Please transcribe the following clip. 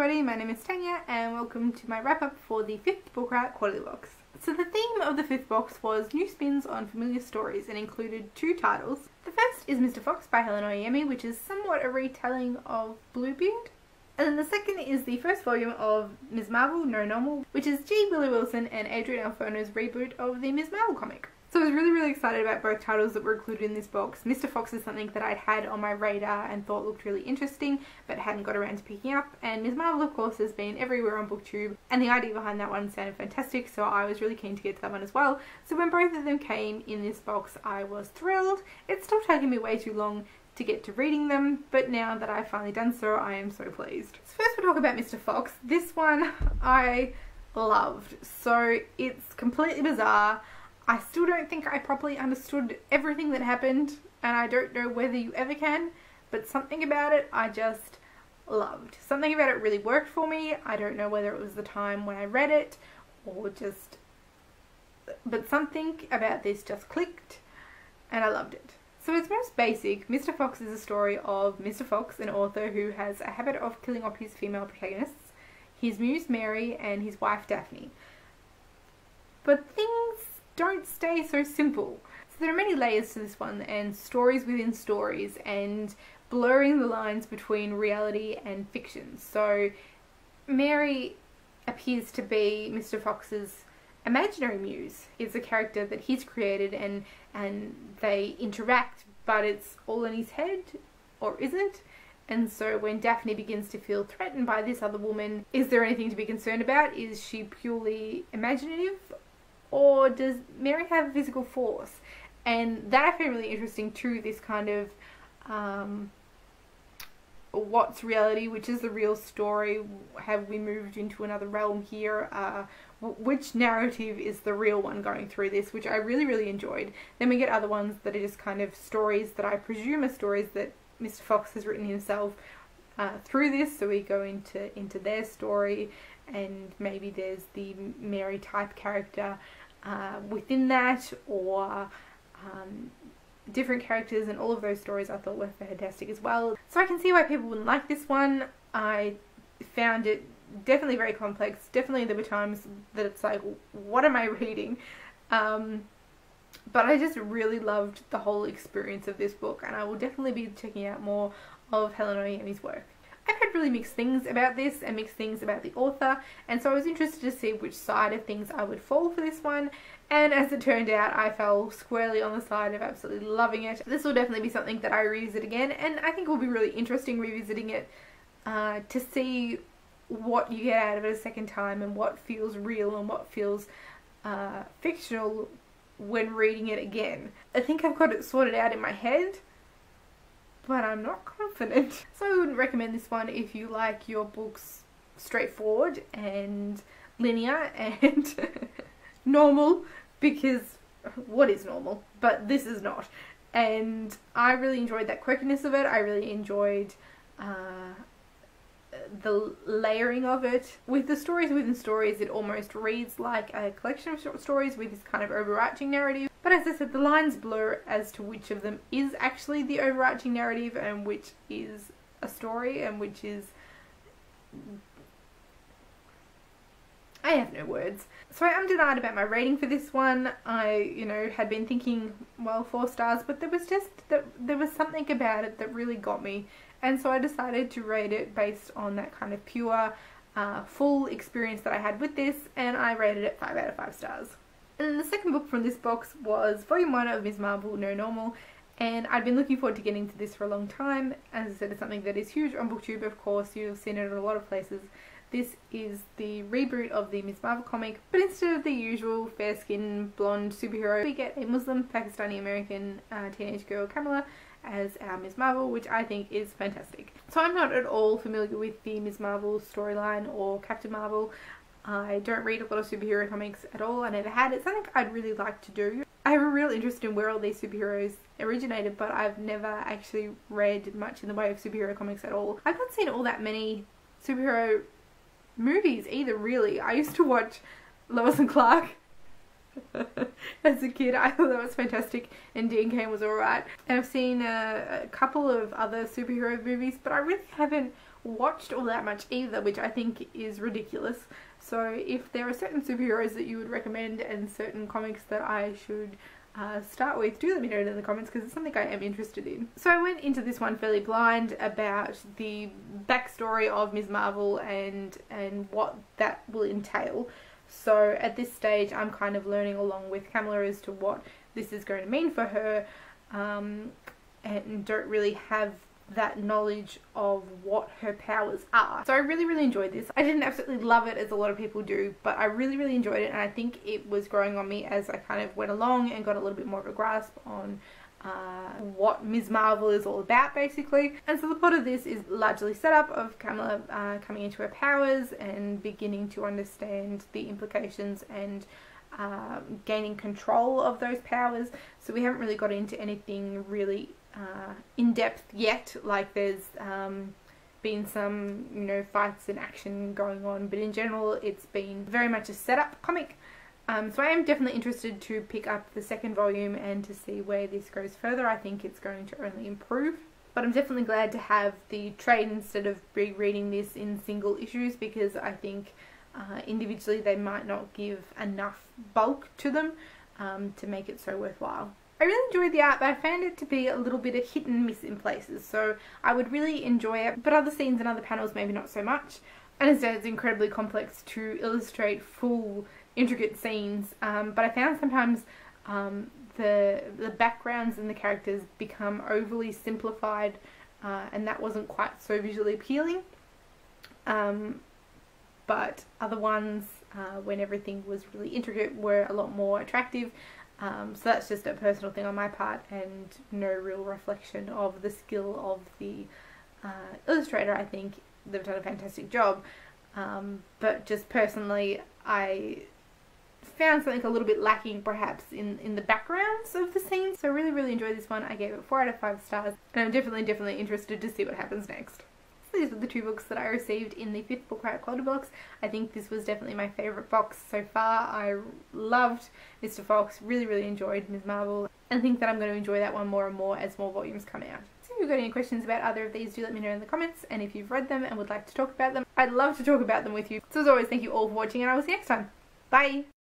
everybody, my name is Tanya and welcome to my wrap up for the 5th Book Riot Quarterly Box. So the theme of the 5th box was new spins on familiar stories and included 2 titles. The first is Mr. Fox by Helen Oyemi, which is somewhat a retelling of Bluebeard. And then the second is the first volume of Ms. Marvel, No Normal, which is G. Willow Wilson and Adrian Alfono's reboot of the Ms. Marvel comic. So I was really excited about both titles that were included in this box. Mr. Fox is something that I'd had on my radar and thought looked really interesting, but hadn't got around to picking up. And Ms. Marvel, of course, has been everywhere on BookTube, and the idea behind that one sounded fantastic, so I was really keen to get to that one as well. So when both of them came in this box, I was thrilled. It's still taken me way too long to get to reading them, but now that I've finally done so, I am so pleased. So first we'll talk about Mr. Fox. This one I loved. So it's completely bizarre. I still don't think I properly understood everything that happened, and I don't know whether you ever can, but something about it I just loved. Something about it really worked for me. I don't know whether it was the time when I read it or just, but something about this just clicked and I loved it. So it's most basic. Mr. Fox is a story of Mr. Fox, an author who has a habit of killing off his female protagonists, his muse Mary and his wife Daphne. But things don't stay so simple. So there are many layers to this one, and stories within stories, and blurring the lines between reality and fiction. So Mary appears to be Mr. Fox's imaginary muse. It's a character that he's created, and they interact, but it's all in his head, or isn't. And so when Daphne begins to feel threatened by this other woman, is there anything to be concerned about? Is she purely imaginative? Or does Mary have physical force? And that I found really interesting too, this kind of what's reality, which is the real story, have we moved into another realm here, which narrative is the real one going through this, which I really enjoyed. Then we get other ones that are just kind of stories that I presume are stories that Mr. Fox has written himself through this, so we go into their story, and maybe there's the Mary type character within that, or different characters, and all of those stories I thought were fantastic as well. So I can see why people wouldn't like this one. I found it definitely very complex. Definitely there were times that it's like, what am I reading? But I just really loved the whole experience of this book, and I will definitely be checking out more of Helen Oyemi's work. I've heard really mixed things about this and mixed things about the author, and so I was interested to see which side of things I would fall for this one, and as it turned out I fell squarely on the side of absolutely loving it. This will definitely be something that I revisit again, and I think it will be really interesting revisiting it to see what you get out of it a second time, and what feels real and what feels fictional when reading it again. I think I've got it sorted out in my head, but I'm not confident. So I wouldn't recommend this one if you like your books straightforward and linear and normal, because what is normal? But this is not. And I really enjoyed that quirkiness of it. I really enjoyed the layering of it. With the stories within stories, it almost reads like a collection of short stories with this kind of overarching narrative. But as I said, the lines blur as to which of them is actually the overarching narrative and which is a story and which is... I have no words. So I'm denied about my rating for this one. I, had been thinking, well, 4 stars, but there was something about it that really got me. And so I decided to rate it based on that kind of pure, full experience that I had with this, and I rated it 5 out of 5 stars. And then the second book from this box was Volume 1 of Ms. Marvel, No Normal, and I'd been looking forward to getting to this for a long time. As I said, it's something that is huge on BookTube, of course. You've seen it in a lot of places. This is the reboot of the Ms. Marvel comic, but instead of the usual fair-skinned blonde superhero, we get a Muslim Pakistani-American teenage girl, Kamala, as our Ms. Marvel, which I think is fantastic. So I'm not at all familiar with the Ms. Marvel storyline or Captain Marvel. I don't read a lot of superhero comics at all. I never had. It's something I'd really like to do. I have a real interest in where all these superheroes originated, but I've never actually read much in the way of superhero comics at all. I've not seen all that many superhero movies either, really. I used to watch Lois and Clark as a kid. I thought that was fantastic, and Dean Cain was alright. And I've seen a couple of other superhero movies, but I really haven't watched all that much either, which I think is ridiculous. So if there are certain superheroes that you would recommend and certain comics that I should start with, do let me know in the comments, because it's something I am interested in. So I went into this one fairly blind about the backstory of Ms. Marvel and what that will entail. So at this stage I'm kind of learning along with Kamala as to what this is going to mean for her, and don't really have that knowledge of what her powers are. So I really enjoyed this. I didn't absolutely love it as a lot of people do, but I really enjoyed it, and I think it was growing on me as I kind of went along and got a little bit more of a grasp on what Ms. Marvel is all about, basically. And so the plot of this is largely set up of Kamala coming into her powers and beginning to understand the implications and gaining control of those powers. So we haven't really got into anything really in depth yet. Like there's been some, you know, fights and action going on, but in general it's been very much a setup comic. So I am definitely interested to pick up the second volume and to see where this goes further. I think it's going to only improve. But I'm definitely glad to have the trade instead of rereading this in single issues, because I think individually they might not give enough bulk to them to make it so worthwhile. I really enjoyed the art, but I found it to be a little bit of hit and miss in places, so I would really enjoy it, but other scenes and other panels maybe not so much. I understand it's incredibly complex to illustrate full intricate scenes, but I found sometimes the backgrounds and the characters become overly simplified, and that wasn't quite so visually appealing. But other ones, when everything was really intricate, were a lot more attractive. So that's just a personal thing on my part, and no real reflection of the skill of the illustrator. I think they've done a fantastic job, but just personally I found something a little bit lacking perhaps in the backgrounds of the scenes. So I really enjoyed this one. I gave it 4 out of 5 stars, and I'm definitely interested to see what happens next. These were the 2 books that I received in the 5th Book Riot Quarterly Box. I think this was definitely my favourite box so far. I loved Mr. Fox, really enjoyed Ms. Marvel, and think that I'm going to enjoy that one more and more as more volumes come out. So if you've got any questions about either of these, do let me know in the comments, and if you've read them and would like to talk about them, I'd love to talk about them with you. So as always, thank you all for watching, and I will see you next time. Bye!